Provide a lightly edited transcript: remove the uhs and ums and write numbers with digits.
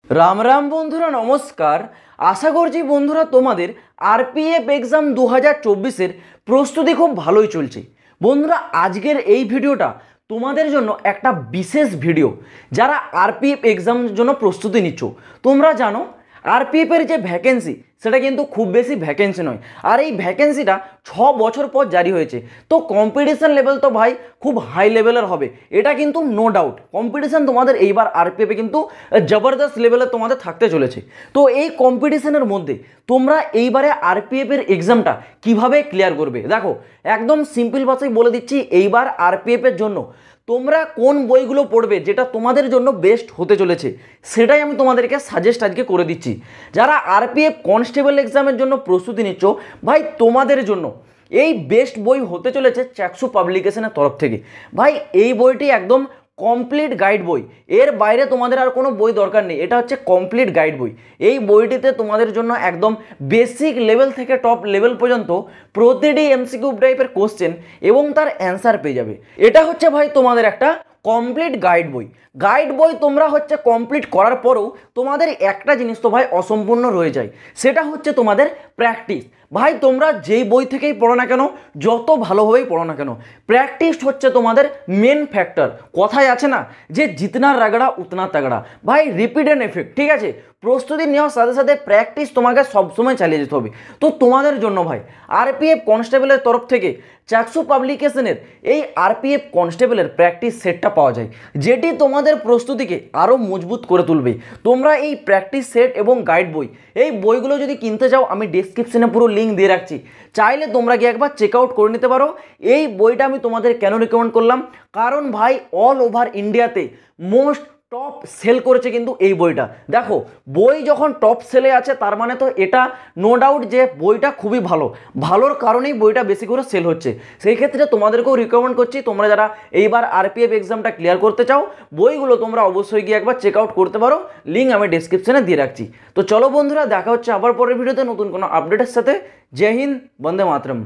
রাম রাম বন্ধুরা, নমস্কার। আশা করছি বন্ধুরা তোমাদের আরপিএফ এক্সাম 2024-এর প্রস্তুতি খুব ভালোই চলছে। বন্ধুরা, আজকের এই ভিডিওটা তোমাদের জন্য একটা বিশেষ ভিডিও। যারা আরপিএফ এক্সামের জন্য প্রস্তুতি নিচ্ছ, তোমরা জানো আরপিএফের যে ভ্যাকেন্সি সেটা কিন্তু খুব বেশি ভ্যাকেন্সি নয়, আর এই ভ্যাকেন্সিটা 6 বছর পর জারি হয়েছে। তো কম্পিটিশন লেভেল তো ভাই খুব হাই লেভেলের হবে, এটা কিন্তু নো ডাউট। কম্পিটিশন তোমাদের এইবার আরপিএফে কিন্তু জবরদস্ত লেভেলে তোমাদের থাকতে চলেছে। তো এই কম্পিটিশনের মধ্যে তোমরা এইবারে আরপিএফের এক্সামটা কিভাবে ক্লিয়ার করবে, দেখো একদম সিম্পল ভাষায় বলে দিচ্ছি। এইবার আরপিএফের জন্য তোমরা কোন বইগুলো পড়বে যেটা তোমাদের জন্য বেস্ট হতে চলেছে, সেটাই আমি তোমাদেরকে সাজেস্ট আজকে করে দিচ্ছি। যারা আরপিএফ কনস্টেবল এক্সামের জন্য প্রস্তুতি নিচ্ছ, ভাই তোমাদের জন্য এই বেস্ট বই হতে চলেছে চাকসু পাবলিকেশনের তরফ থেকে। ভাই এই বইটি একদম কমপ্লিট গাইড বই, এর বাইরে তোমাদের আর কোনো বই দরকার নেই। এটা হচ্ছে কমপ্লিট গাইড বই। এই বইটিতে তোমাদের জন্য একদম বেসিক লেভেল থেকে টপ লেভেল পর্যন্ত প্রতিটি এমসিকিউ টাইপের কোশ্চেন এবং তার অ্যান্সার পেয়ে যাবে। এটা হচ্ছে ভাই তোমাদের একটা কমপ্লিট গাইড বই। গাইড বই তোমরা হচ্ছে কমপ্লিট করার পরেও তোমাদের একটা জিনিস তো ভাই অসম্পূর্ণ রয়ে যায়, সেটা হচ্ছে তোমাদের প্র্যাকটিস। ভাই তোমরা যেই বই থেকেই পড়ো না কেন, যত ভালোভাবেই পড়ো না কেন, প্র্যাকটিস হচ্ছে তোমাদের মেন ফ্যাক্টর। কথায় আছে না যে জিতনা রাগড়া উতনা তাগড়া। ভাই রিপিট অ্যান্ড এফেক্ট, ঠিক আছে? প্রস্তুতি নেওয়ার সাথে সাথে প্র্যাকটিস তোমাকে সবসময় চালিয়ে যেতে হবে। তো তোমাদের জন্য ভাই আরপিএফ কনস্টেবলের তরফ থেকে চাকসু পাবলিকেশনের এই আরপিএফ কনস্টেবলের প্র্যাকটিস সেটটা পাওয়া যায়, যেটি তোমাদের প্রস্তুতিকে আরও মজবুত করে তুলবে। তোমরা এই প্র্যাকটিস সেট এবং গাইড বই, এই বইগুলো যদি কিনতে চাও, আমি ডেসক্রিপশনে পুরো লিঙ্ক দিয়ে রাখছি, চাইলে তোমরা গিয়ে একবার চেক আউট করে নিতে পারো। এই বইটা আমি তোমাদের কেন রিকমেন্ড করলাম, কারণ ভাই অল ওভার ইন্ডিয়াতে মোস্ট টপ সেল করেছে কিন্তু এই বইটা। দেখো বই যখন টপ সেলে আছে, তার মানে তো এটা নো ডাউট যে বইটা খুবই ভালো, ভালোর কারণেই বইটা বেশি করে সেল হচ্ছে। সেই ক্ষেত্রে তোমাদেরকেও রিকমেন্ড করছি, তোমরা যারা এইবার আরপিএফ এক্সামটা ক্লিয়ার করতে চাও, বইগুলো তোমরা অবশ্যই গিয়ে একবার চেক আউট করতে পারো। লিঙ্ক আমি ডেসক্রিপশনে দিয়ে রাখছি। তো চলো বন্ধুরা, দেখা হচ্ছে আবার পরের ভিডিওতে নতুন কোনো আপডেটের সাথে। জয় হিন্দ, বন্দে মাতরম।